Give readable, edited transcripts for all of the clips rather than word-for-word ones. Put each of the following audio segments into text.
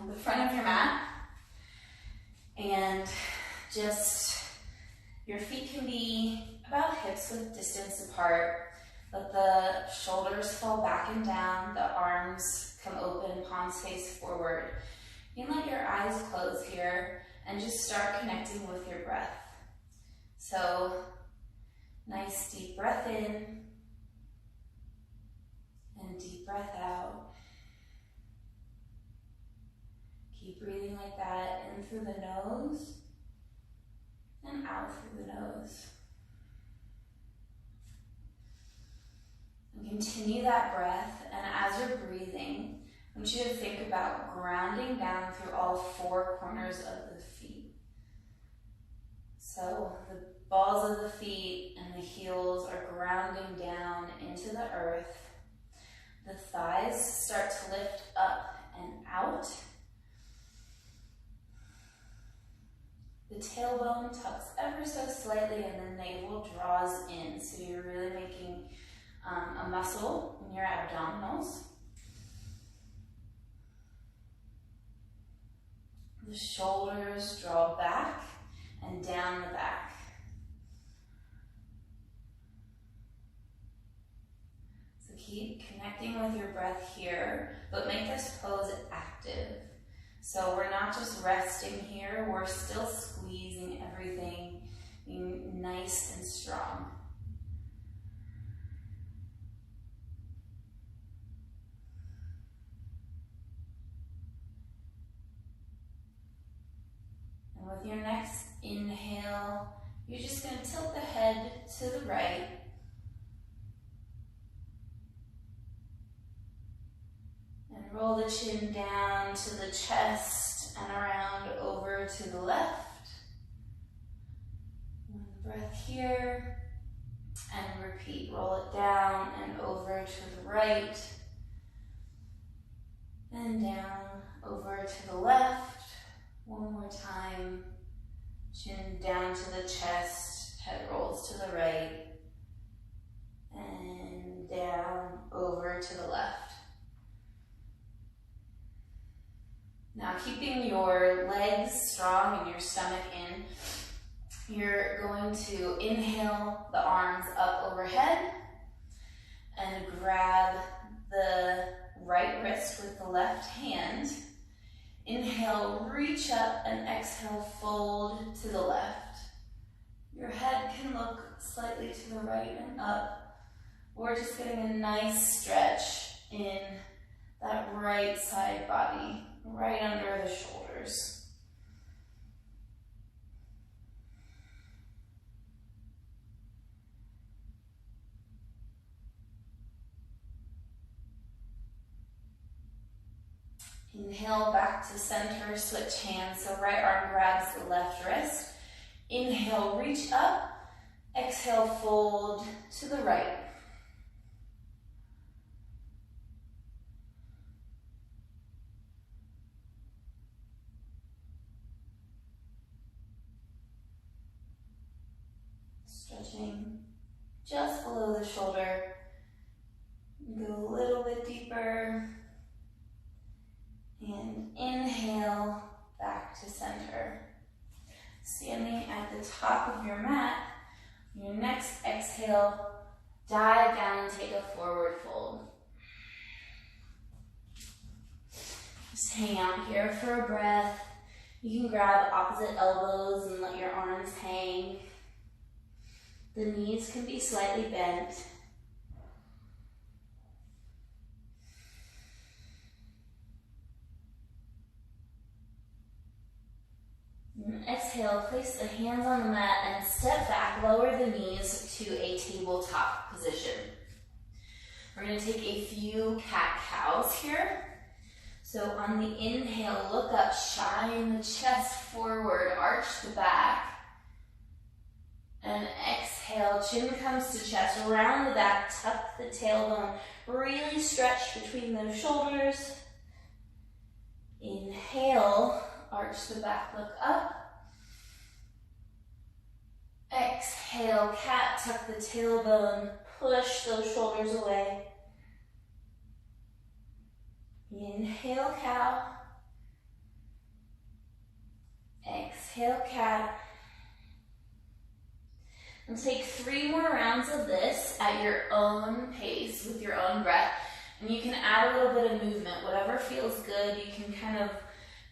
the front of your mat, and just your feet can be about hips width distance apart. Let the shoulders fall back and down, the arms come open, palms face forward. You can let your eyes close here and just start connecting with your breath. So, nice deep breath in and deep breath out. Keep breathing like that, in through the nose and out through the nose. And continue that breath, and as you're breathing, I want you to think about grounding down through all four corners of the feet. So the balls of the feet and the heels are grounding down into the earth. The thighs start to lift up and out. The tailbone tucks ever so slightly and the navel draws in. So you're really making a muscle in your abdominals. The shoulders draw back and down the back. So keep connecting with your breath here, but make this pose active. So we're not just resting here, we're still squeezing everything, being nice and strong. And with your next inhale, you're just going to tilt the head to the right. And roll the chin down to the chest and around over to the left. One breath here. And repeat. Roll it down and over to the right. And down over to the left. One more time. Chin down to the chest. Head rolls to the right. And down over to the left. Now, keeping your legs strong and your stomach in, you're going to inhale the arms up overhead and grab the right wrist with the left hand. Inhale, reach up, and exhale, fold to the left. Your head can look slightly to the right and up. We're just getting a nice stretch in that right side body, right under the shoulders. Inhale back to center, switch hands. So right arm grabs the left wrist. Inhale, reach up. Exhale, fold to the right. Stretching just below the shoulder. Go a little bit deeper. And inhale, back to center. Standing at the top of your mat, your next exhale, dive down and take a forward fold. Just hang out here for a breath. You can grab opposite elbows and let your arms hang. The knees can be slightly bent. And exhale, place the hands on the mat and step back, lower the knees to a tabletop position. We're going to take a few cat-cows here. So on the inhale, look up, shine the chest forward, arch the back. And exhale, chin comes to chest, around the back, tuck the tailbone, really stretch between those shoulders. Inhale, arch the back, look up. Exhale, cat, tuck the tailbone, push those shoulders away. Inhale, cow. Exhale, cat. And take 3 more rounds of this at your own pace with your own breath. And you can add a little bit of movement, whatever feels good. You can kind of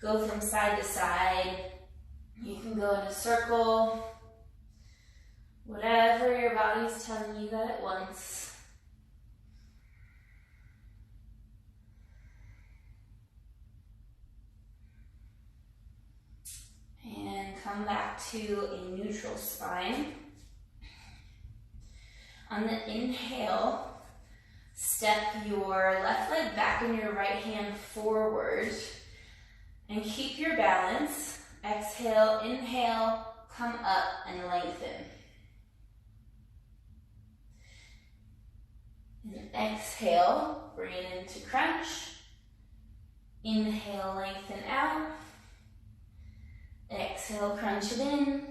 go from side to side. You can go in a circle. Whatever your body's telling you that it wants. And come back to a neutral spine. On the inhale, step your left leg back and your right hand forward and keep your balance. Exhale, inhale, come up and lengthen. And exhale, bring it into crunch. Inhale, lengthen out. Exhale, crunch it in.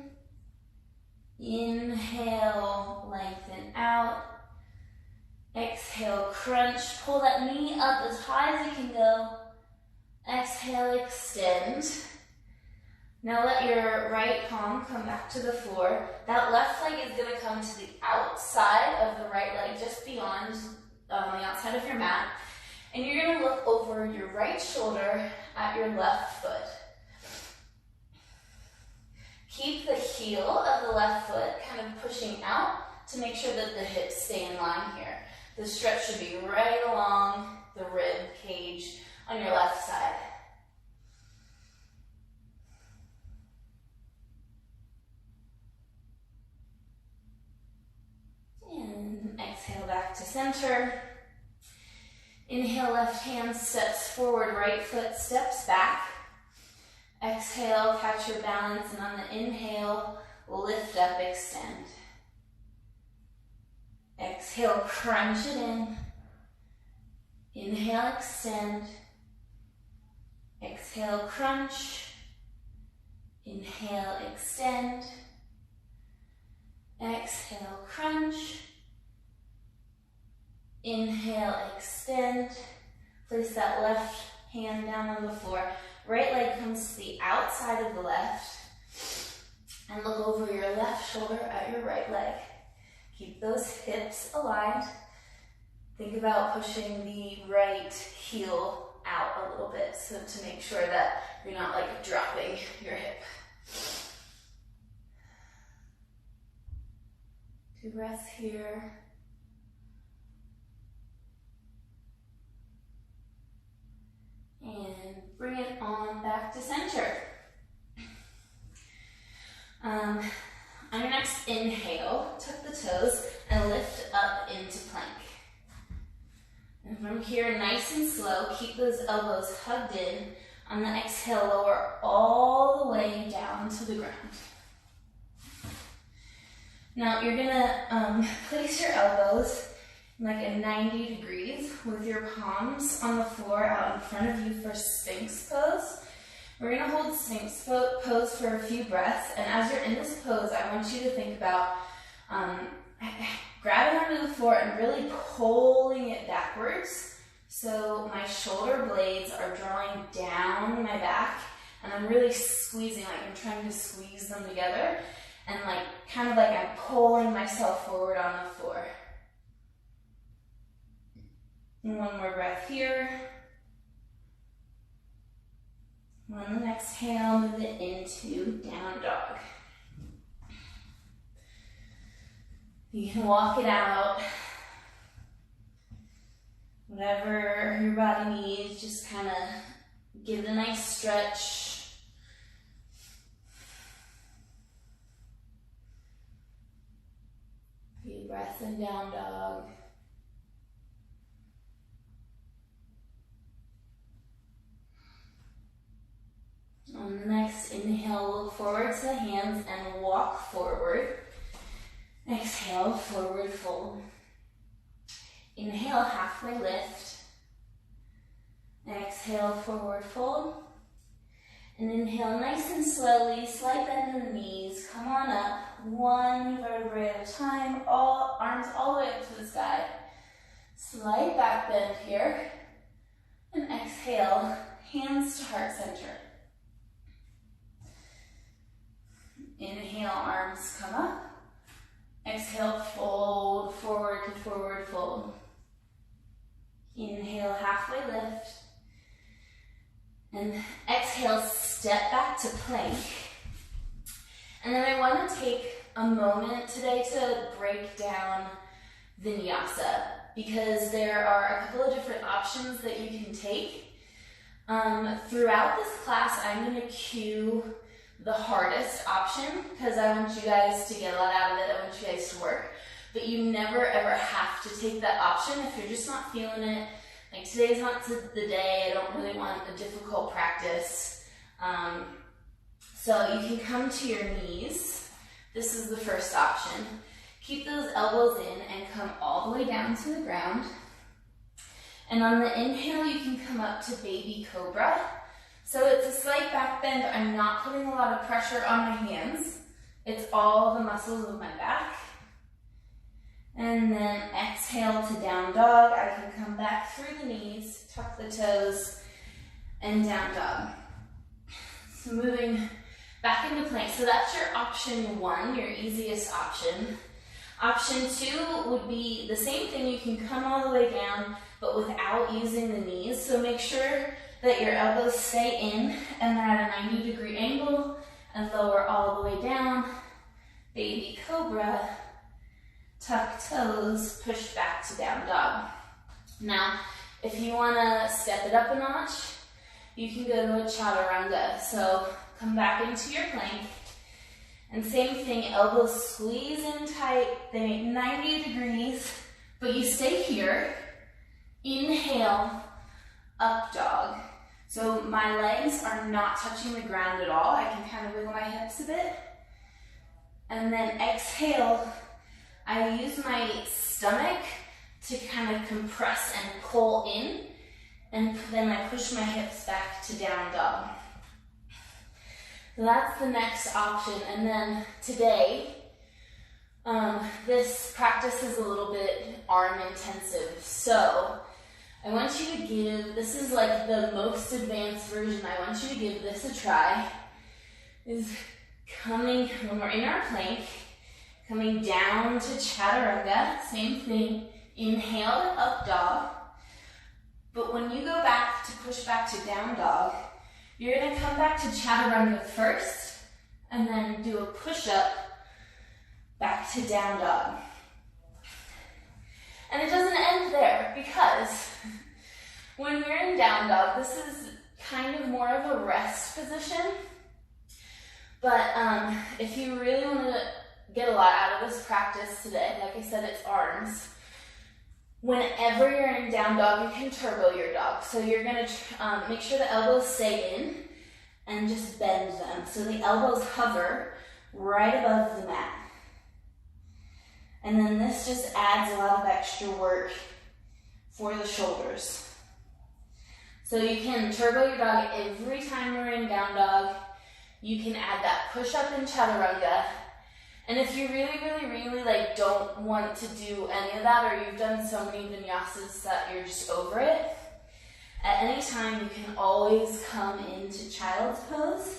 Inhale, lengthen out. Exhale, crunch. Pull that knee up as high as you can go. Exhale, extend. Now let your right palm come back to the floor. That left leg is going to come to the outside of the right leg, just beyond the outside of your mat. And you're going to look over your right shoulder at your left foot. Keep the heel of the left foot kind of pushing out to make sure that the hips stay in line here. The stretch should be right along the rib cage on your left side. And exhale back to center. Inhale, left hand steps forward, right foot steps back. Exhale, catch your balance, and on the inhale, lift up, extend. Exhale, crunch it in. Inhale, extend. Exhale, crunch. Inhale, extend. Exhale, crunch. Inhale, extend. Place that left hand down on the floor. Right leg comes to the outside of the left. And look over your left shoulder at your right leg. Keep those hips aligned. Think about pushing the right heel out a little bit so to make sure that you're not like dropping your hip. 2 breaths here. And bring it on back to center. On your next inhale, tuck the toes and lift up into plank. And from here, nice and slow, keep those elbows hugged in. On the exhale, lower all the way down to the ground. Now you're gonna place your elbows like at 90 degrees with your palms on the floor out in front of you for Sphinx pose. We're gonna hold Sphinx pose for a few breaths, and as you're in this pose, I want you to think about grabbing onto the floor and really pulling it backwards. So my shoulder blades are drawing down my back, and I'm really squeezing, like I'm trying to squeeze them together, and like kind of like I'm pulling myself forward on the floor. And one more breath here. On the exhale, move it into down dog. You can walk it out. Whatever your body needs, just kind of give it a nice stretch. Few breaths in down dog. On the next inhale, look forward to the hands and walk forward. Exhale, forward fold. Inhale, halfway lift. Exhale, forward fold. And inhale, nice and slowly, slight bend in the knees. Come on up, 1 vertebrae at a time, all arms all the way up to the sky. Slight back bend here. And exhale, hands to heart center. Inhale, arms come up. Exhale, fold, forward to forward fold. Inhale, halfway lift. And exhale, step back to plank. And then I want to take a moment today to break down Vinyasa, because there are a couple of different options that you can take. Throughout this class, I'm going to cue the hardest option because I want you guys to get a lot out of it. I want you guys to work. But you never ever have to take that option if you're just not feeling it. Like today's not the day, I don't really want a difficult practice. So you can come to your knees. This is the first option. Keep those elbows in and come all the way down to the ground. And on the inhale, you can come up to baby cobra. So it's a slight back bend. I'm not putting a lot of pressure on my hands. It's all the muscles of my back. And then exhale to down dog. I can come back through the knees, tuck the toes, and down dog. So moving back into plank. So that's your option one, your easiest option. Option two would be the same thing. You can come all the way down, but without using the knees. So make sure that your elbows stay in and they're at a 90-degree angle, and lower all the way down. Baby cobra, tuck toes, push back to down dog. Now, if you want to step it up a notch, you can go to a chaturanga. So come back into your plank. And same thing, elbows squeeze in tight. They make 90 degrees, but you stay here. Inhale, up dog. So my legs are not touching the ground at all. I can kind of wiggle my hips a bit. And then exhale, I use my stomach to kind of compress and pull in, and then I push my hips back to down dog. So that's the next option. And then today, this practice is a little bit arm intensive. So I want you to give, this is like the most advanced version, I want you to give this a try. Is coming, when we're in our plank, coming down to chaturanga, same thing, inhale to up dog. But when you go back to push back to down dog, you're going to come back to chaturanga first, and then do a push-up back to down dog. And it doesn't end there, because when you're in down dog, this is kind of more of a rest position. But if you really want to get a lot out of this practice today, like I said, it's arms. Whenever you're in down dog, you can turbo your dog. So you're going to make sure the elbows stay in and just bend them. So the elbows hover right above the mat. And then this just adds a lot of extra work for the shoulders. So you can turbo your dog every time we're in down dog. You can add that push-up in chaturanga. And if you really like don't want to do any of that, or you've done so many vinyasas that you're just over it, at any time you can always come into child's pose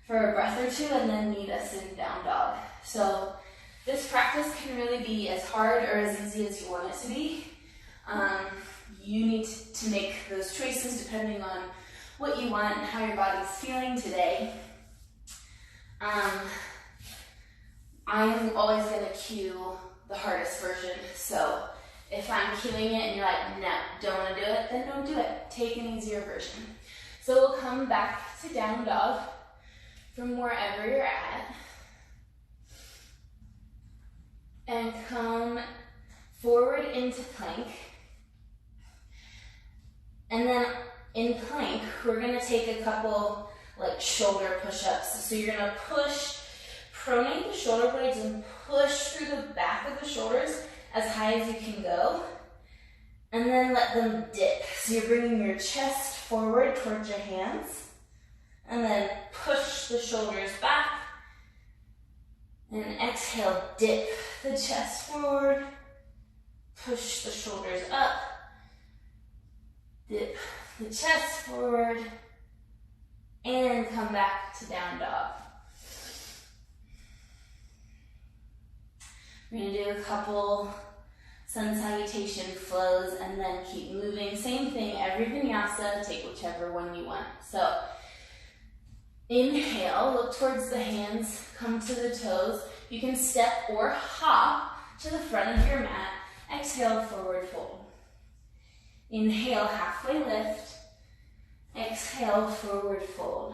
for a breath or two and then meet us in down dog. So this practice can really be as hard or as easy as you want it to be. You need to make those choices depending on what you want and how your body's feeling today. I'm always going to cue the hardest version. So if I'm cueing it and you're like, no, don't want to do it, then don't do it. Take an easier version. So we'll come back to down dog from wherever you're at. And come forward into plank. And then in plank, we're going to take a couple like shoulder push-ups. So you're going to pronate the shoulder blades and push through the back of the shoulders as high as you can go. And then let them dip. So you're bringing your chest forward towards your hands. And then push the shoulders back. And exhale, dip the chest forward. Push the shoulders up. Dip the chest forward. And come back to down dog. We're gonna do a couple sun salutation flows and then keep moving. Same thing, every vinyasa, take whichever one you want. So inhale, look towards the hands, come to the toes. You can step or hop to the front of your mat. Exhale, forward fold. Inhale, halfway lift. Exhale, forward fold.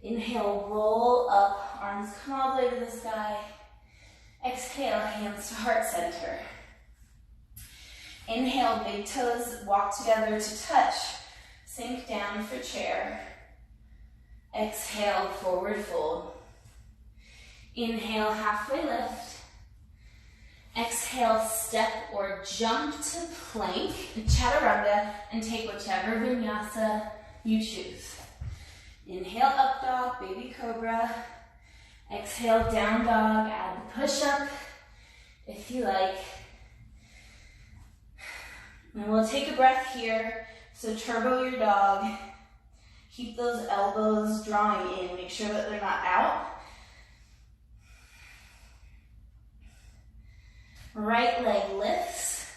Inhale, roll up, arms come all the way to the sky. Exhale, hands to heart center. Inhale, big toes walk together to touch. Sink down for chair. Exhale, forward fold. Inhale, halfway lift. Exhale, step or jump to plank, chaturanga, and take whichever vinyasa you choose. Inhale, up dog, baby cobra. Exhale, down dog, add the push-up if you like. And we'll take a breath here. So turbo your dog. Keep those elbows drawing in. Make sure that they're not out. Right leg lifts.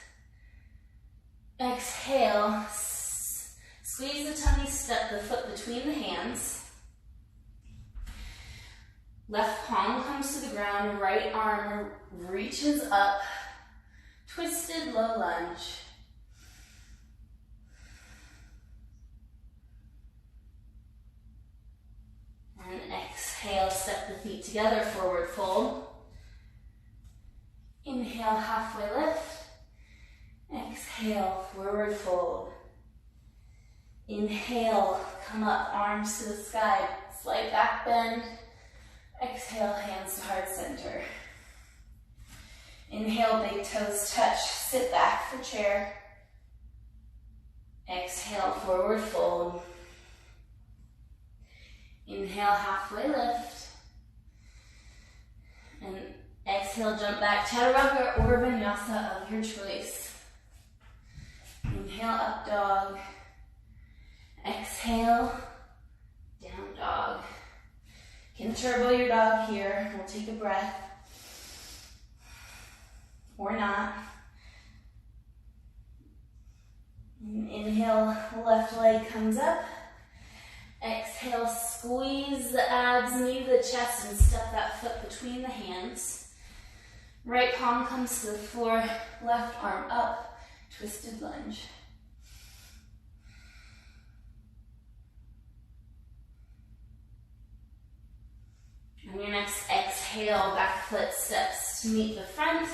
Exhale. Squeeze the tummy, step the foot between the hands. Left palm comes to the ground, right arm reaches up. Twisted low lunge. And exhale, step the feet together, forward fold. Inhale, halfway lift. Exhale, forward fold. Inhale, come up, arms to the sky, slight back bend. Exhale, hands to heart center. Inhale, big toes touch, sit back for chair. Exhale, forward fold. Inhale, halfway lift. And exhale, jump back, chaturanga or vinyasa of your choice. Inhale, up dog. Exhale, down dog. You can turbo your dog here. We'll take a breath. Or not. Inhale, left leg comes up. Exhale, squeeze the abs, knee to the chest, and step that foot between the hands. Right palm comes to the floor, left arm up, twisted lunge. On your next exhale, back foot steps to meet the front,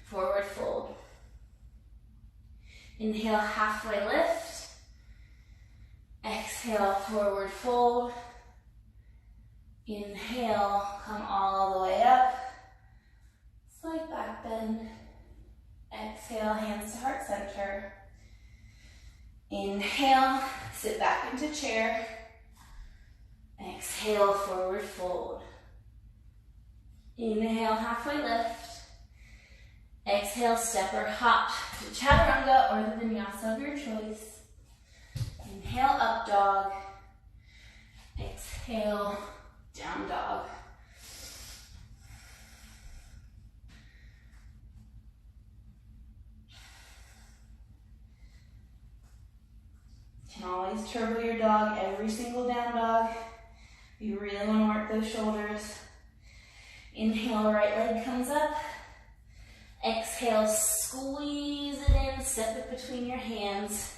forward fold. Inhale, halfway lift. Exhale, forward fold. Inhale, come all the way up. Slight back bend. Exhale, hands to heart center. Inhale, sit back into chair. Exhale, forward fold. Inhale, halfway lift. Exhale, step or hop to chaturanga or the vinyasa of your choice. Inhale, up dog. Exhale, down dog. You can always turbo your dog every single down dog. You really want to work those shoulders. Inhale, right leg comes up. Exhale, squeeze it in, step it between your hands.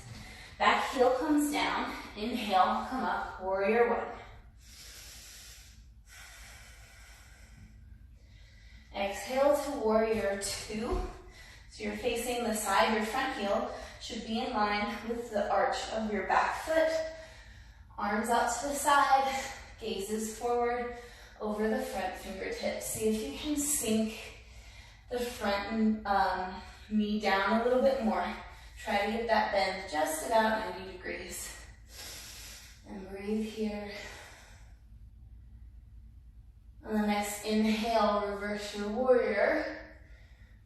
Back heel comes down. Inhale, come up, warrior one. Exhale to warrior two. So you're facing the side, your front heel should be in line with the arch of your back foot. Arms out to the side, gazes forward over the front fingertips. See if you can sink the front knee down a little bit more. Try to get that bend just about 90 degrees. And breathe here. On the next inhale, reverse your warrior.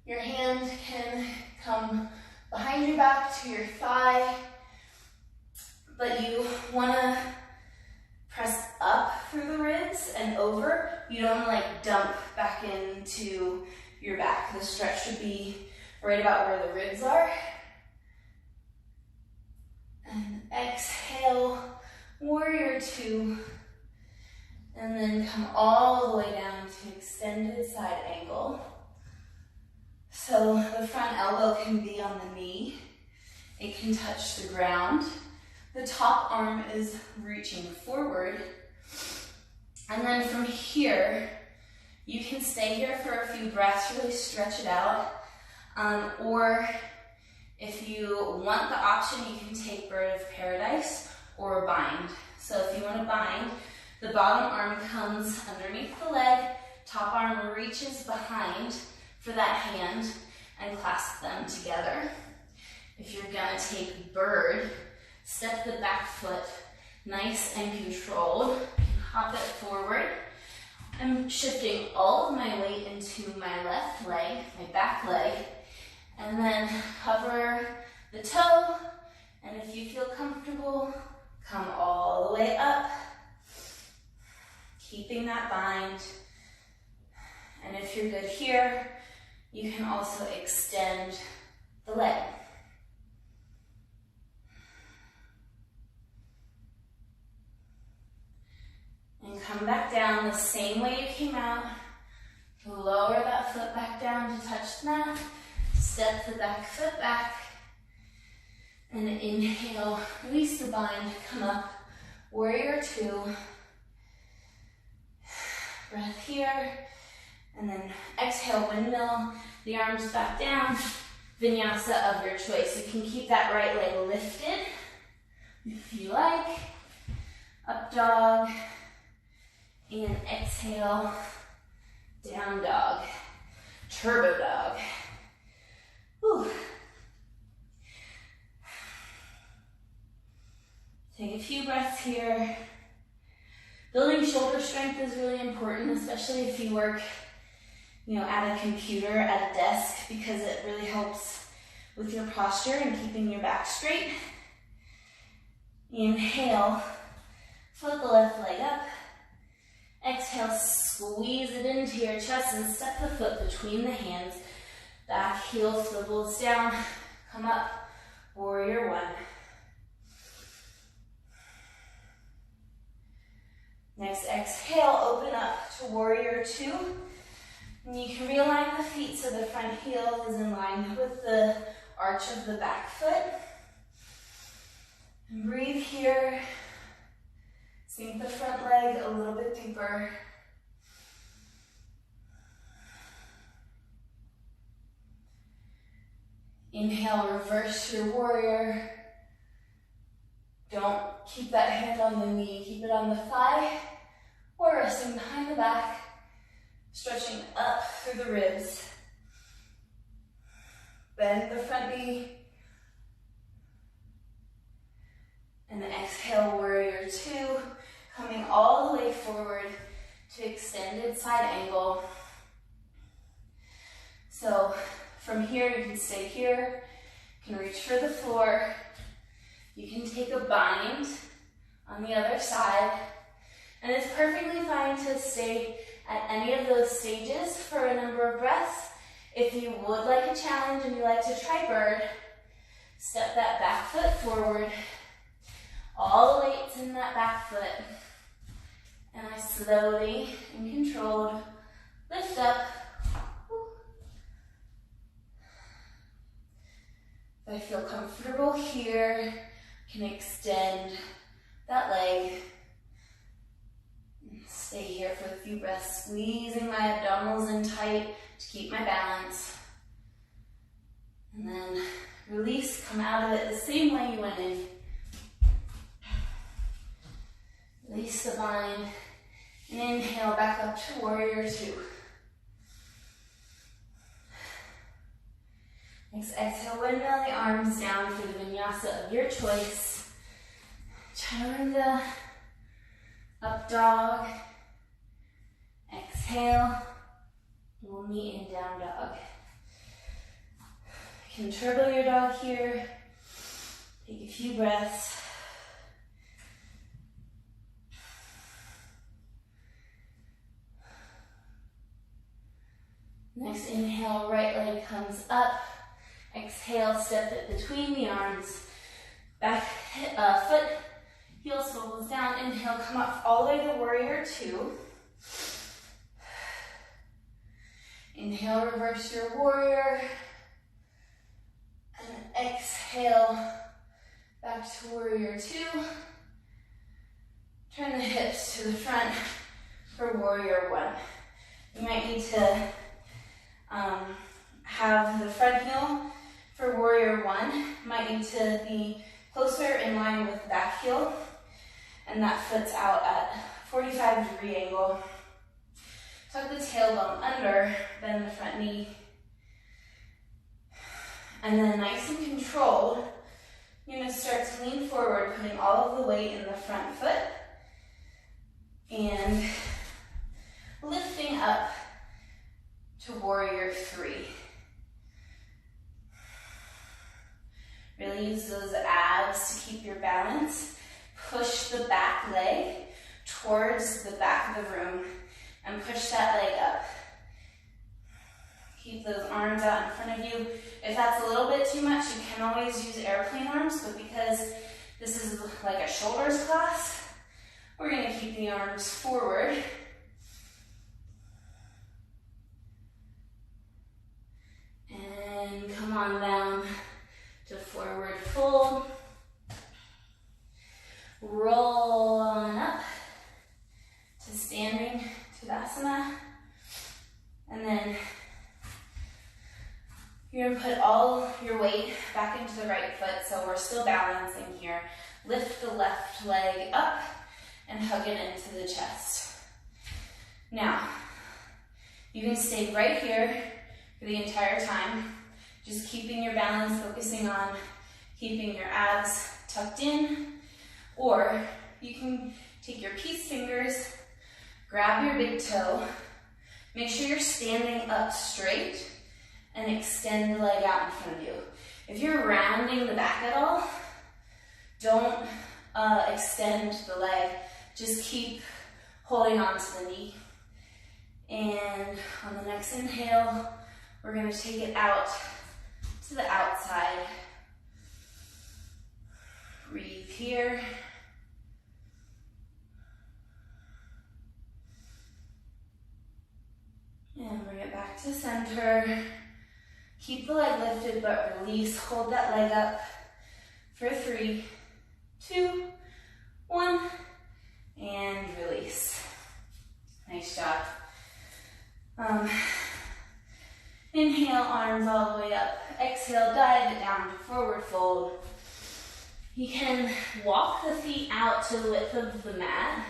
Your hand can come behind your back to your thigh, but you want to press up through the ribs and over. You don't want to like dump back into your back. The stretch should be right about where the ribs are. And exhale, warrior two. And then come all the way down to extended side angle. So the front elbow can be on the knee. It can touch the ground. The top arm is reaching forward. And then from here, you can stay here for a few breaths, really stretch it out. Or if you want the option, you can take bird of paradise or bind. So if you want to bind, the bottom arm comes underneath the leg, top arm reaches behind for that hand and clasp them together. If you're gonna take bird, step the back foot nice and controlled, hop it forward. I'm shifting all of my weight into my left leg, my back leg, and then hover the toe, and if you feel comfortable, come all the way up, keeping that bind. And if you're good here, you can also extend the leg. And come back down the same way you came out. Lower that foot back down to touch the mat. Step the back foot back. And inhale, release the bind, come up, warrior two. Breath here. And then exhale, windmill, the arms back down. Vinyasa of your choice. You can keep that right leg lifted if you like. Up dog. And exhale, down dog, turbo dog. Whew. Take a few breaths here. Building shoulder strength is really important, especially if you work, at a computer, at a desk, because it really helps with your posture and keeping your back straight. Inhale, float the left leg up. Exhale, squeeze it into your chest and step the foot between the hands. Back heel swivels down. Come up, warrior one. Next exhale, open up to warrior two. And you can realign the feet so the front heel is in line with the arch of the back foot. And breathe here. Sink the front leg a little bit deeper. Inhale, reverse your warrior. Don't keep that hand on the knee, keep it on the thigh, or resting behind the back, stretching up through the ribs. Bend the front knee. And exhale, warrior two. Coming all the way forward to extended side angle. So from here, you can stay here, you can reach for the floor. You can take a bind on the other side. And it's perfectly fine to stay at any of those stages for a number of breaths. If you would like a challenge and you like to try bird, step that back foot forward. All the weight's in that back foot. And I slowly and controlled lift up. If I feel comfortable here, I can extend that leg. Stay here for a few breaths, squeezing my abdominals in tight to keep my balance. And then release, come out of it the same way you went in. Release the bind, and inhale back up to warrior two. Next, exhale, windmill the arms down for the vinyasa of your choice. Chaturanga, up dog. Exhale, we'll meet in down dog. You can turbo your dog here. Take a few breaths. Next inhale. Inhale, right leg comes up. Exhale, step it between the arms. Back foot, heel swivels down. Inhale, come up all the way to warrior two. Inhale, reverse your warrior. And exhale, back to warrior two. Turn the hips to the front for warrior one. You might need to have the front heel for warrior one. Might need to be closer in line with the back heel. And that foot's out at 45-degree angle. Tuck the tailbone under, bend the front knee. And then nice and controlled, you're going to start to lean forward, putting all of the weight in the front foot. And lifting up to warrior three. Really use those abs to keep your balance. Push the back leg towards the back of the room and push that leg up. Keep those arms out in front of you. If that's a little bit too much, you can always use airplane arms, but because this is like a shoulders class, we're going to keep the arms forward. And come on down to forward fold. Roll on up to standing Tadasana. And then you're going to put all your weight back into the right foot, so we're still balancing here. Lift the left leg up and hug it into the chest. Now, you can stay right here for the entire time, just keeping your balance, focusing on keeping your abs tucked in, or you can take your peace fingers, grab your big toe, make sure you're standing up straight, and extend the leg out in front of you. If you're rounding the back at all, don't extend the leg. Just keep holding on to the knee. And on the next inhale, we're going to take it out to the outside. Breathe here. And bring it back to center. Keep the leg lifted, but release. Hold that leg up for 3, 2, 1, and release. Nice job. Inhale, arms all the way up. Exhale, dive it down to forward fold. You can walk the feet out to the width of the mat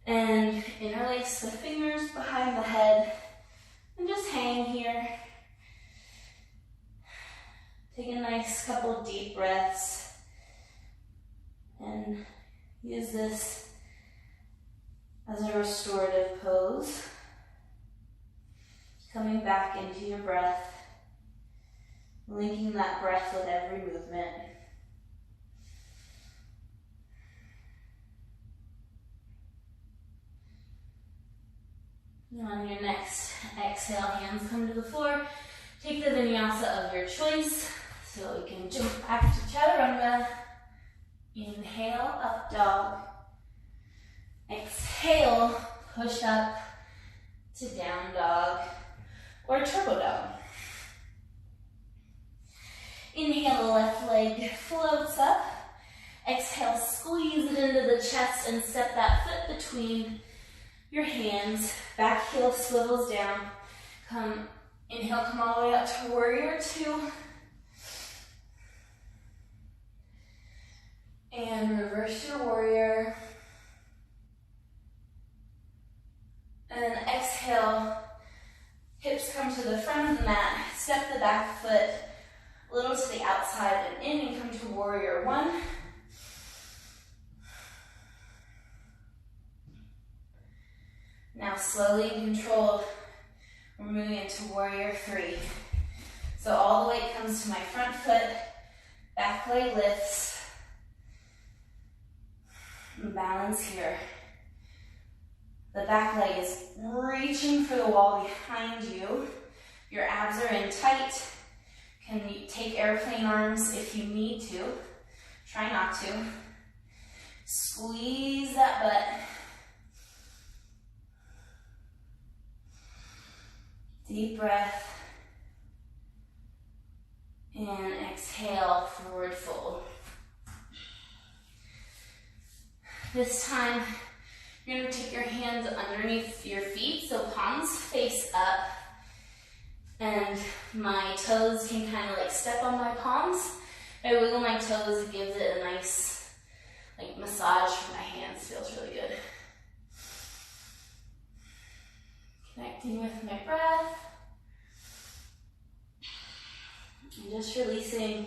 and interlace the fingers behind the head and just hang here. Take a nice couple deep breaths and use this as a restorative pose. Coming back into your breath, linking that breath with every movement. And on your next exhale, hands come to the floor. Take the vinyasa of your choice. So we can jump back to chaturanga. Inhale, up dog. Exhale, push up to down dog or turbo dog. Inhale, the left leg floats up. Exhale, squeeze it into the chest and step that foot between your hands. Back heel swivels down. Inhale, come all the way up to warrior two. And reverse your warrior. And then exhale, hips come to the front of the mat. Step the back foot a little to the outside and in and come to warrior one. Now slowly and controlled, we're moving into warrior three. So all the weight comes to my front foot, back leg lifts. And balance here. The back leg is reaching for the wall behind you. Your abs are in tight. Can you take airplane arms if you need to? Try not to. Squeeze that butt. Deep breath. And exhale, forward fold. This time, you're going to take your hands underneath your feet, so palms face up. And my toes can kind of like step on my palms. I wiggle my toes, it gives it a nice like massage for my hands, feels really good. Connecting with my breath. And just releasing.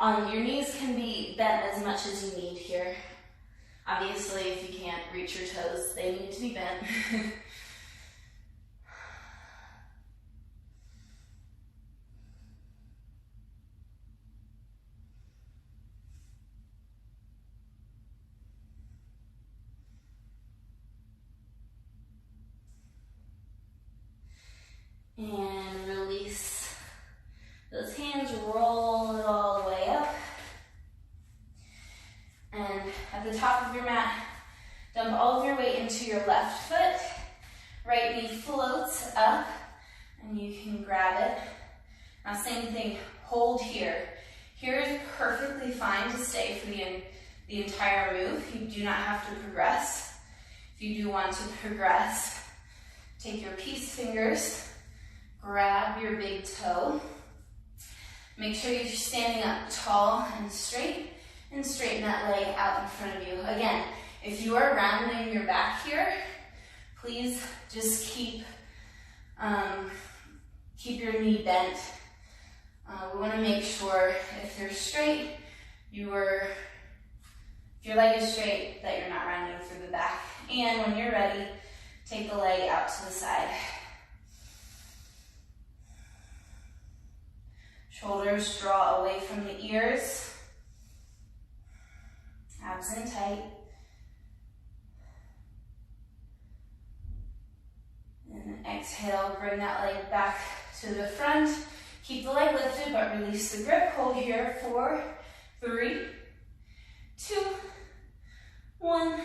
Your knees can be bent as much as you need here. Obviously, if you can't reach your toes, they need to be bent. And release those hands, roll it all the way up. And at the top of your mat, dump all of your weight into your left foot. Right knee floats up, and you can grab it. Now same thing, hold here. Here is perfectly fine to stay for the entire move. You do not have to progress. If you do want to progress, take your peace fingers, grab your big toe. Make sure you're standing up tall and straighten that leg out in front of you. Again, if you are rounding your back here, please just keep your knee bent. We want to make sure if you're straight, if your leg is straight, that you're not rounding through the back. And when you're ready, take the leg out to the side. Shoulders draw away from the ears. Abs in tight. And exhale, bring that leg back to the front. Keep the leg lifted, but release the grip. Hold here, 4, 3, 2, 1,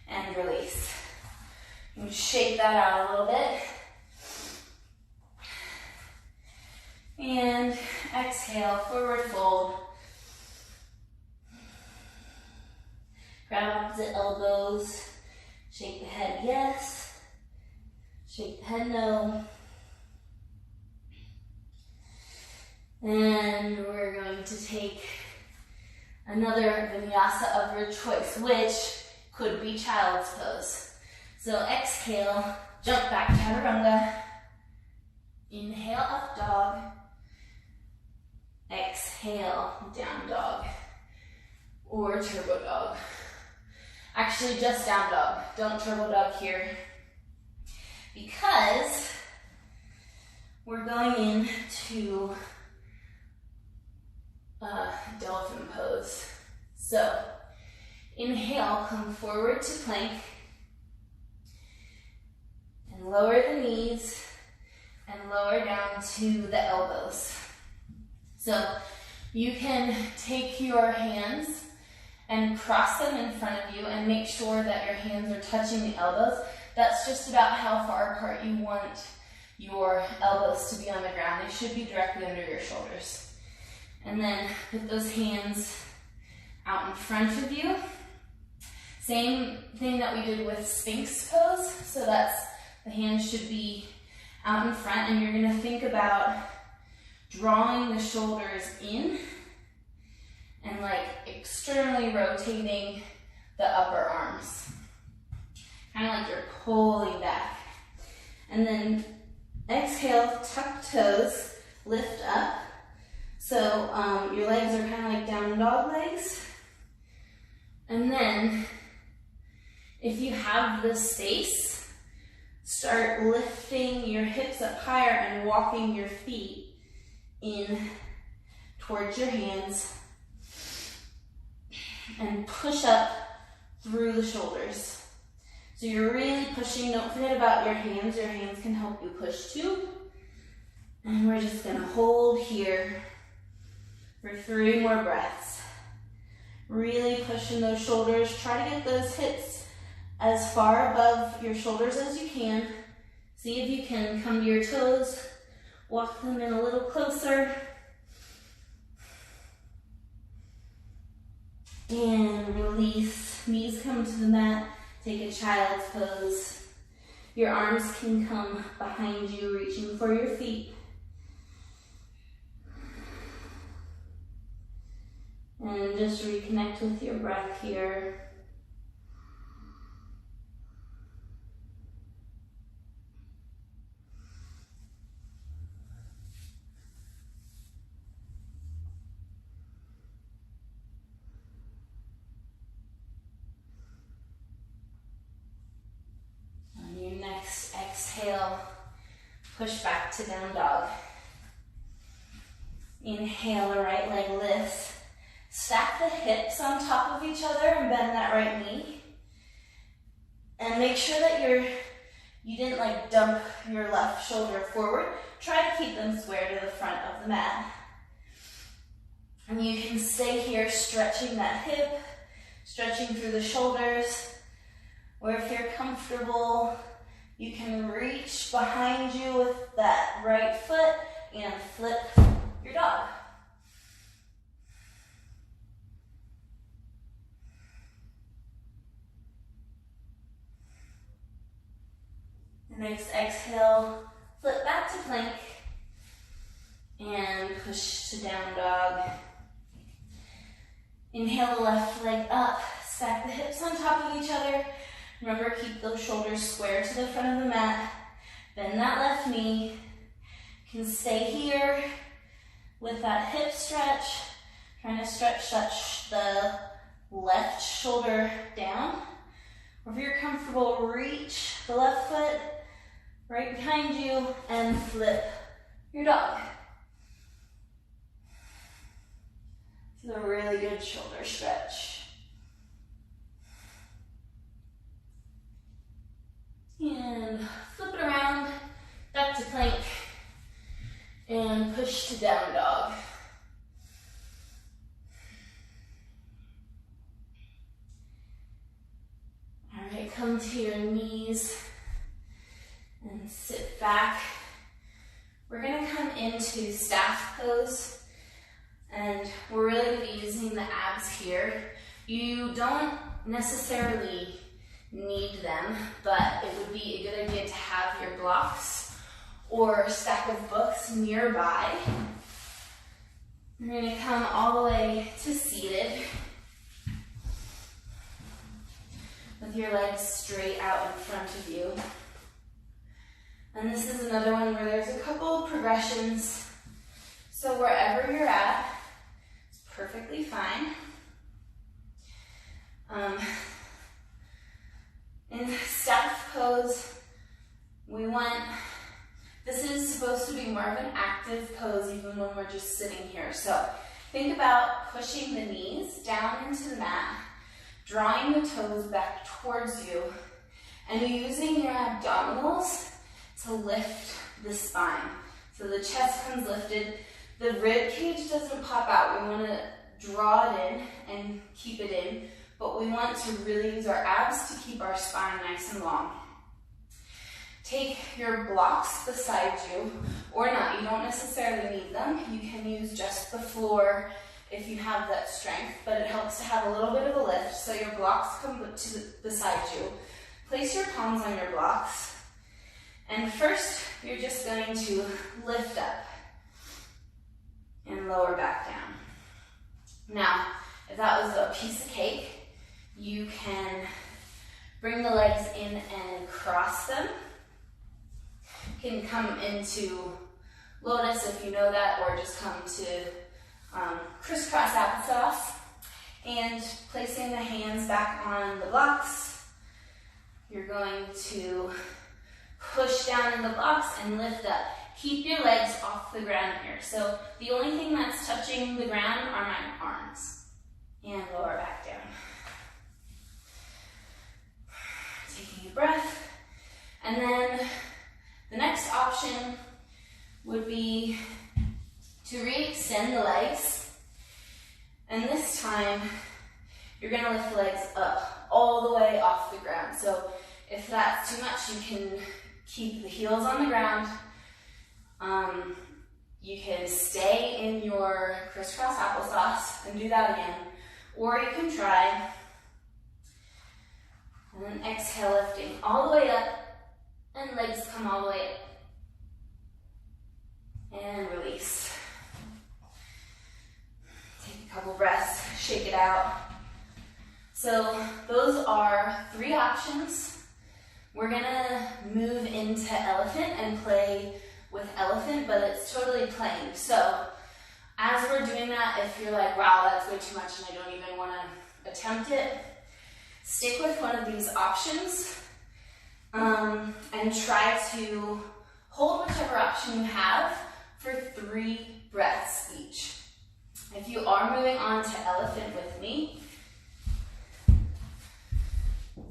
and release. You can shake that out a little bit. And exhale, forward fold. Grab opposite elbows. Shake the head, yes. Shake the head, no. And we're going to take another Vinyasa of your choice, which could be child's pose. So exhale, jump back, chaturanga. Inhale, up dog. Exhale, down dog. Or turbo dog. Actually, just down dog. Don't turbo dog here. Because we're going into dolphin pose. So, inhale, come forward to plank. And lower the knees. And lower down to the elbows. So, you can take your hands and cross them in front of you and make sure that your hands are touching the elbows. That's just about how far apart you want your elbows to be on the ground. They should be directly under your shoulders. And then put those hands out in front of you. Same thing that we did with Sphinx pose. So the hands should be out in front, and you're going to think about drawing the shoulders in and like externally rotating the upper arms. Kind of like you're pulling back. And then exhale, tuck toes, lift up. So your legs are kind of like down dog legs. And then if you have the space, start lifting your hips up higher and walking your feet in towards your hands. And push up through the shoulders. So you're really pushing. Don't forget about your hands. Your hands can help you push too. And we're just gonna hold here for 3 more breaths. Really pushing those shoulders. Try to get those hips as far above your shoulders as you can. See if you can come to your toes. Walk them in a little closer. And release. Knees come to the mat. Take a child's pose. Your arms can come behind you, reaching for your feet. And just reconnect with your breath here. On your next exhale, push back to down dog. Inhale, the right leg lifts. Stack the hips on top of each other and bend that right knee. And make sure that you didn't like dump your left shoulder forward. Try to keep them square to the front of the mat. And you can stay here stretching that hip, stretching through the shoulders. Or if you're comfortable, you can reach behind you with that right foot and flip your dog. Next exhale, flip back to plank and push to down dog. Inhale the left leg up, stack the hips on top of each other. Remember, keep those shoulders square to the front of the mat. Bend that left knee. You can stay here with that hip stretch, trying to stretch the left shoulder down. Or if you're comfortable, reach the left foot right behind you and flip your dog. This is a really good shoulder stretch. And flip it around, back to plank, and push to down dog. All right, come to your knees and sit back. We're gonna come into staff pose, and we're really gonna be using the abs here. You don't necessarily need them, but it would be a good idea to have your blocks or a stack of books nearby. We're gonna come all the way to seated with your legs straight out in front of you. And this is another one where there's a couple of progressions. So wherever you're at, it's perfectly fine. In staff pose, this is supposed to be more of an active pose even when we're just sitting here. So think about pushing the knees down into the mat, drawing the toes back towards you, and using your abdominals to lift the spine. So the chest comes lifted, the rib cage doesn't pop out. We want to draw it in and keep it in, but we want to really use our abs to keep our spine nice and long. Take your blocks beside you, or not, you don't necessarily need them. You can use just the floor if you have that strength, but it helps to have a little bit of a lift. So your blocks come beside you. Place your palms on your blocks. And first, you're just going to lift up and lower back down. Now, if that was a piece of cake, you can bring the legs in and cross them. You can come into lotus if you know that, or just come to crisscross applesauce. And placing the hands back on the blocks, you're going to push down in the blocks and lift up. Keep your legs off the ground here. So the only thing that's touching the ground are my arms. And lower back down. Taking a breath. And then the next option would would be to re-extend the legs. And this time, you're gonna lift the legs up all the way off the ground. So if that's too much, you can keep the heels on the ground. You can stay in your crisscross applesauce and do that again. Or you can try, and then exhale, lifting all the way up, and legs come all the way up. And release. Take a couple breaths, shake it out. So those are 3 options. We're gonna move into elephant and play with elephant, but it's totally playing. So as we're doing that, if you're like, wow, that's way too much and I don't even wanna attempt it, stick with one of these options and try to hold whichever option you have for 3 breaths each. If you are moving on to elephant with me,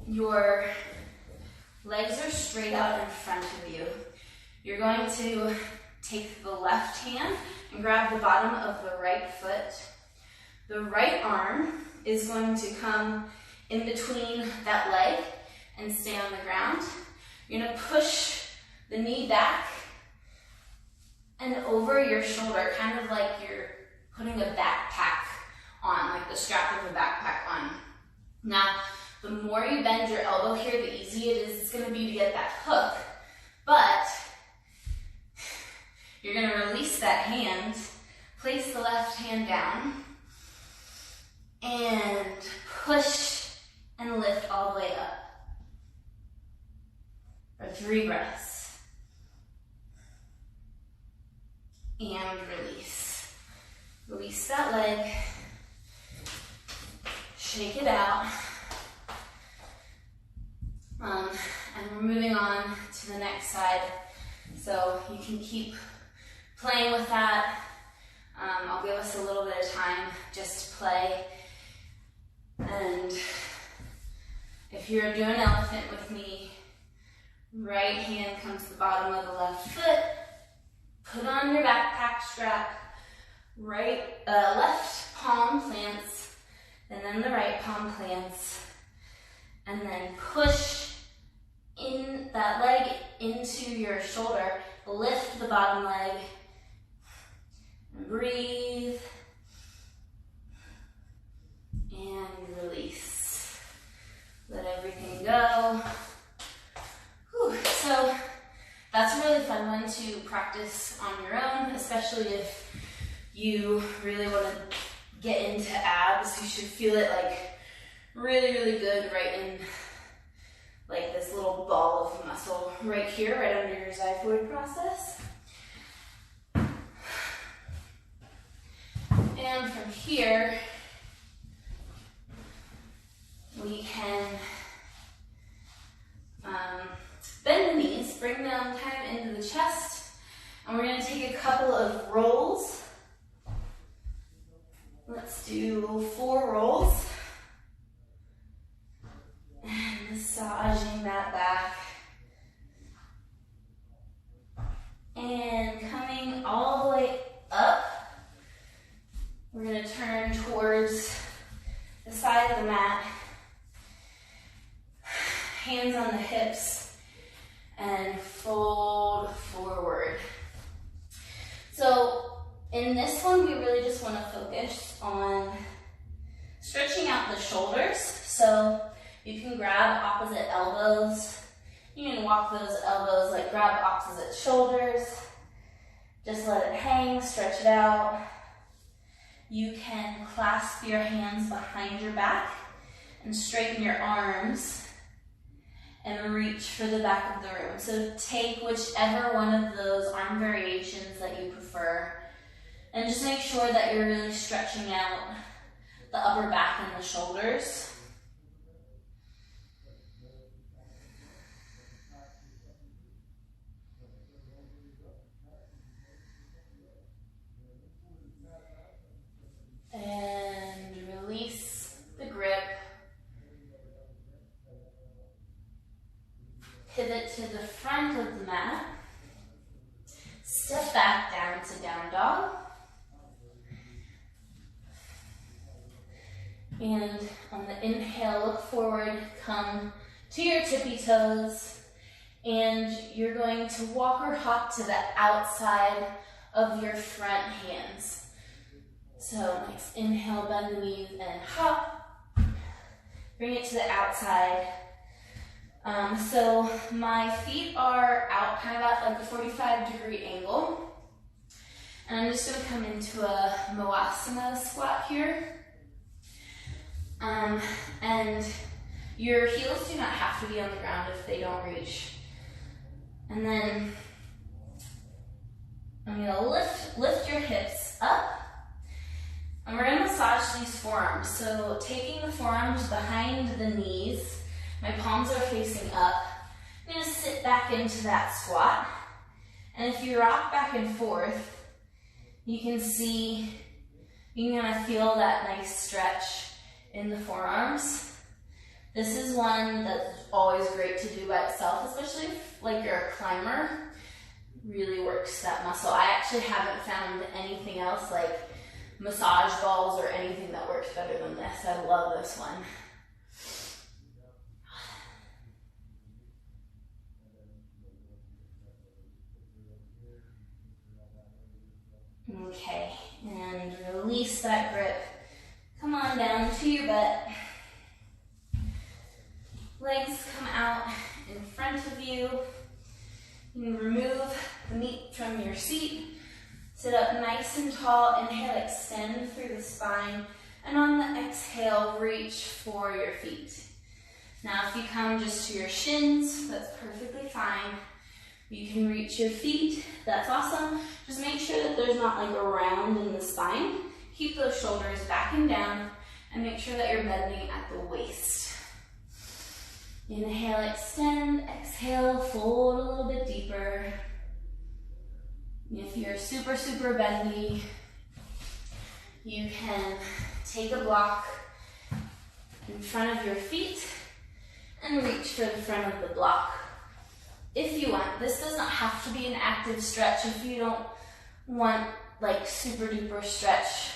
your legs are straight out in front of you. You're going to take the left hand and grab the bottom of the right foot. The right arm is going to come in between that leg and stay on the ground. You're going to push the knee back and over your shoulder, kind of like you're putting a backpack on, like the strap of a backpack on. Now, the more you bend your elbow here, the easier it is it's going to be to get that hook. But you're going to release that hand, place the left hand down, and push and lift all the way up. For 3 breaths. And release. Release that leg. Shake it out. And we're moving on to the next side. So you can keep playing with that. I'll give us a little bit of time just to play. And if you're doing elephant with me, right hand comes to the bottom of the left foot. Put on your backpack strap. Left palm plants, and then the right palm plants. And then push in that leg into your shoulder. Lift the bottom leg. And breathe. And release. Let everything go. Whew. So that's a really fun one to practice on your own, especially if you really want to get into abs. You should feel it like really, really good right in like this little ball of muscle right here, right under your xiphoid process. And from here, we can bend the knees, bring them kind of into the chest, and we're going to take a couple of rolls. Let's do 4 rolls. And massaging that back. And coming all the way up. We're going to turn towards the side of the mat. Hands on the hips. And fold forward. So in this one, we really just want to focus on stretching out the shoulders. So you can grab opposite elbows. You can walk those elbows, like grab opposite shoulders. Just let it hang, stretch it out. You can clasp your hands behind your back and straighten your arms and reach for the back of the room. So take whichever one of those arm variations that you prefer. And just make sure that you're really stretching out the upper back and the shoulders. And release the grip. Pivot to the front of the mat. Step back down to down dog. And on the inhale, look forward, come to your tippy toes. And you're going to walk or hop to the outside of your front hands. So nice inhale, bend the knees and hop. Bring it to the outside. So my feet are out kind of at like a 45-degree angle. And I'm just going to come into a Moasana squat here. And your heels do not have to be on the ground if they don't reach. And then I'm going to lift your hips up. And we're going to massage these forearms. So taking the forearms behind the knees, my palms are facing up. I'm going to sit back into that squat. And if you rock back and forth, you can kind of feel that nice stretch in the forearms. This is one that's always great to do by itself, especially if like you're a climber. Really works that muscle. I actually haven't found anything else like massage balls or anything that works better than this. I love this one. Okay, and release that grip. Come on down to your butt. Legs come out in front of you. You can remove the meat from your seat. Sit up nice and tall. Inhale, extend through the spine. And on the exhale, reach for your feet. Now, if you come just to your shins, that's perfectly fine. You can reach your feet. That's awesome. Just make sure that there's not like a round in the spine. Keep those shoulders back and down. And make sure that you're bending at the waist. Inhale, extend. Exhale, fold a little bit deeper. If you're super, super bendy, you can take a block in front of your feet and reach for the front of the block. If you want, this does not have to be an active stretch. If you don't want like super duper stretch,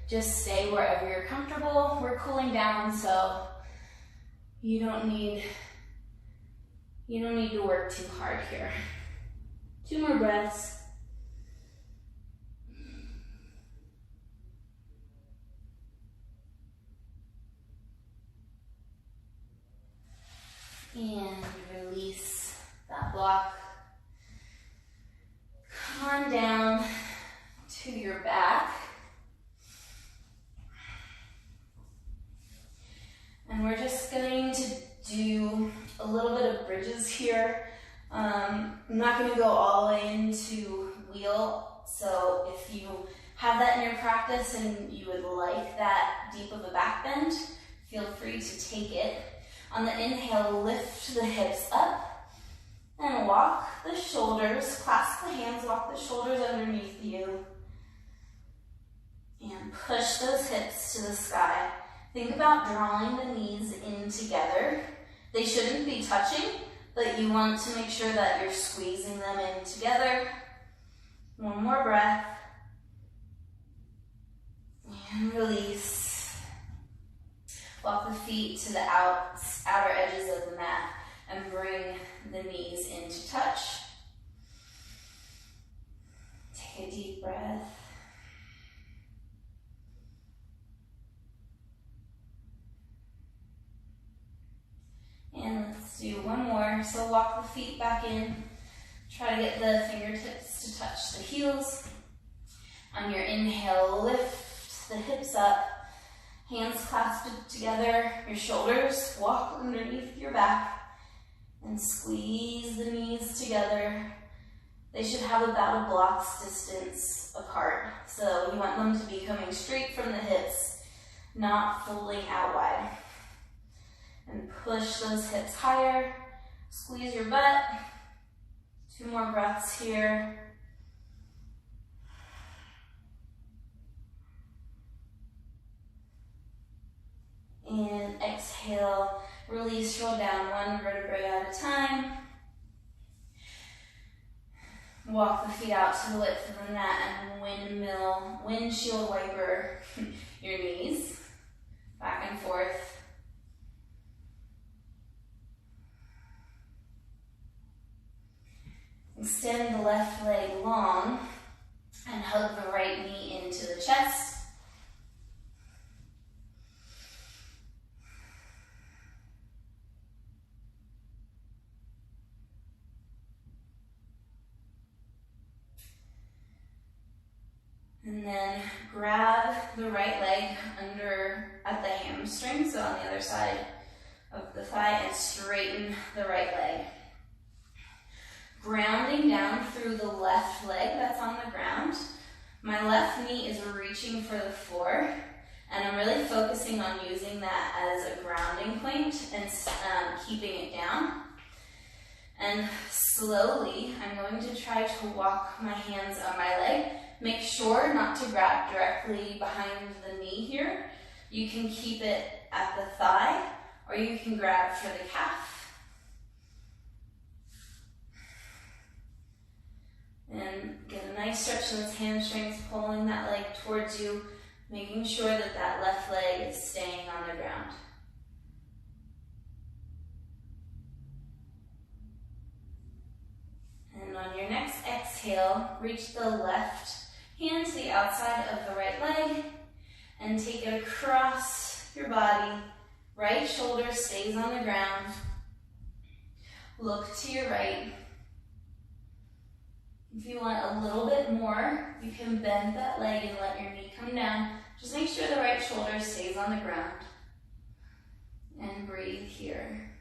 just stay wherever you're comfortable. We're cooling down, so you don't need to work too hard here. 2 more breaths. And release that block. Come on down to your back. And we're just going to do a little bit of bridges here. I'm not going to go all the way into wheel, so if you have that in your practice and you would like that deep of a back bend, feel free to take it. On the inhale, lift the hips up and walk the shoulders, clasp the hands, walk the shoulders underneath you, and push those hips to the sky. Think about drawing the knees in together. They shouldn't be touching, but you want to make sure that you're squeezing them in together. 1 more breath. And release. Walk the feet to the outer edges of the mat and bring the knees into touch. Take a deep breath. And let's do 1 more. So walk the feet back in. Try to get the fingertips to touch the heels. On your inhale, lift the hips up. Hands clasped together. Your shoulders walk underneath your back. And squeeze the knees together. They should have about a block's distance apart. So you want them to be coming straight from the hips, not folding out wide. And push those hips higher. Squeeze your butt. 2 more breaths here. And exhale, release, roll down 1 vertebrae at a time. Walk the feet out to the width of the mat and windshield wiper your knees back and forth. Extend the left leg long and hug the right knee into the chest. And then grab the right leg under at the hamstring, so on the other side of the thigh, and straighten the right leg. Grounding down through the left leg that's on the ground. My left knee is reaching for the floor, and I'm really focusing on using that as a grounding point and keeping it down. And slowly, I'm going to try to walk my hands on my leg. Make sure not to grab directly behind the knee here. You can keep it at the thigh, or you can grab for the calf. And get a nice stretch in those hamstrings, pulling that leg towards you, making sure that that left leg is staying on the ground. And on your next exhale, reach the left hand to the outside of the right leg and take it across your body. Right shoulder stays on the ground. Look to your right. If you want a little bit more, you can bend that leg and let your knee come down. Just make sure the right shoulder stays on the ground. And breathe here.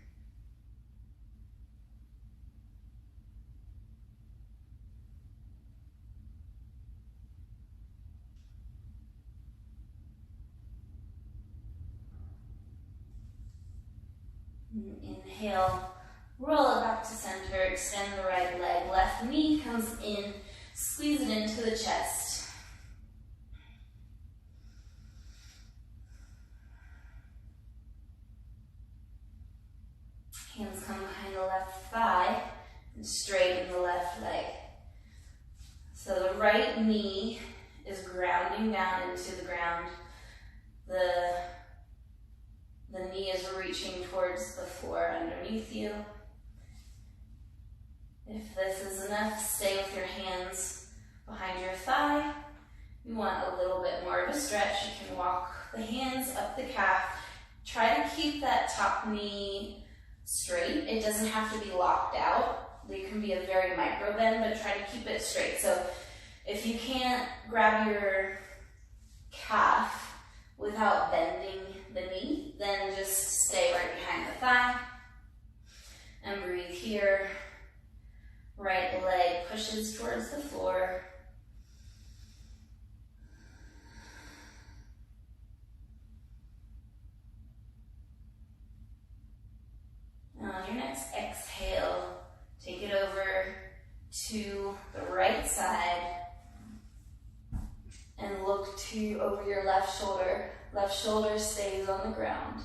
Inhale, roll it back to center, extend the right leg, left knee comes in, squeeze it into the chest. Hands come behind the left thigh and straighten the left leg. So the right knee is grounding down into the ground. The knee is reaching towards the floor underneath you. If this is enough, stay with your hands behind your thigh. You want a little bit more of a stretch. You can walk the hands up the calf. Try to keep that top knee straight. It doesn't have to be locked out. There can be a very micro bend, but try to keep it straight. So if you can't grab your calf without bending the knee, then just stay right behind the thigh and breathe here. Right leg pushes towards the floor. Now on your next exhale, take it over to the right side and look over your left shoulder. Left shoulder stays on the ground.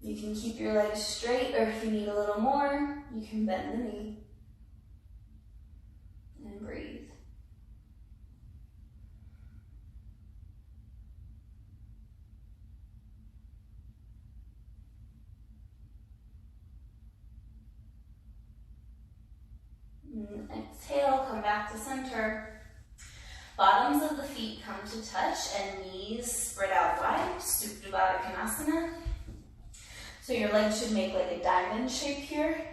You can keep your legs straight, or if you need a little more, you can bend the knee. And breathe. And exhale, come back to center. Bottoms of the feet come to touch and knees spread out wide, Supta Baddha Konasana. So your legs should make like a diamond shape here.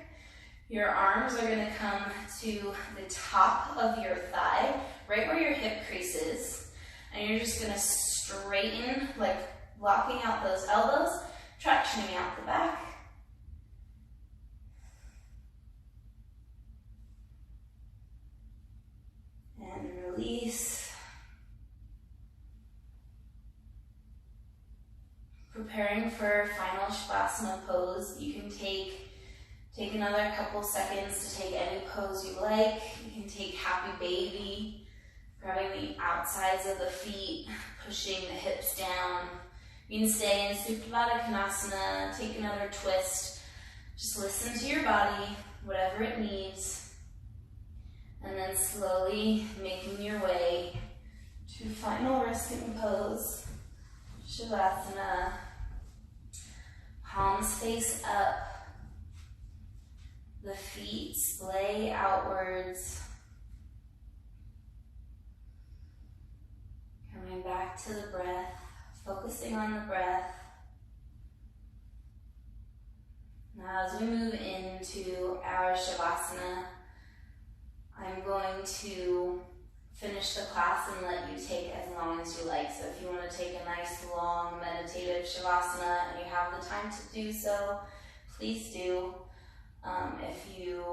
Your arms are gonna come to the top of your thigh, right where your hip crease is. And you're just gonna straighten, like locking out those elbows, tractioning out the back. And release. Preparing for final Shavasana pose. You can take another couple seconds to take any pose you like. You can take Happy Baby, grabbing the outsides of the feet, pushing the hips down. You can stay in Supta Baddha Konasana, take another twist. Just listen to your body, whatever it needs. And then slowly making your way to final resting pose, Shavasana. Palms face up, the feet splay outwards. Coming back to the breath, focusing on the breath. Now as we move into our Shavasana, I'm going to finish the class and let you take as long as you like. So if you want to take a nice long meditative Shavasana and you have the time to do so, please do. If you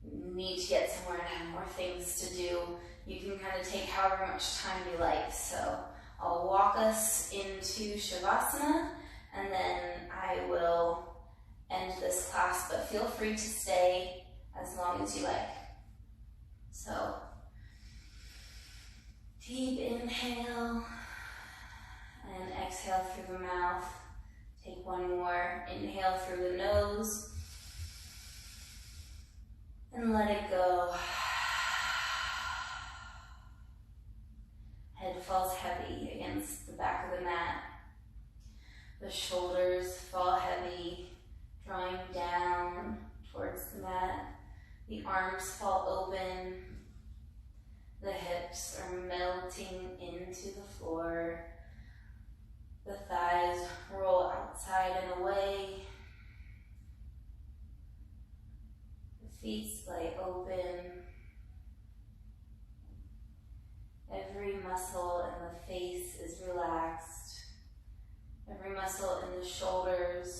need to get somewhere and have more things to do, you can kind of take however much time you like. So I'll walk us into Shavasana and then I will end this class, but feel free to stay as long as you like. So, deep inhale and exhale through the mouth. Take one more. Inhale through the nose and let it go. Head falls heavy against the back of the mat. The shoulders fall heavy, drawing down towards the mat. The arms fall open. The hips are melting into the floor. The thighs roll outside and away. The feet splay open. Every muscle in the face is relaxed. Every muscle in the shoulders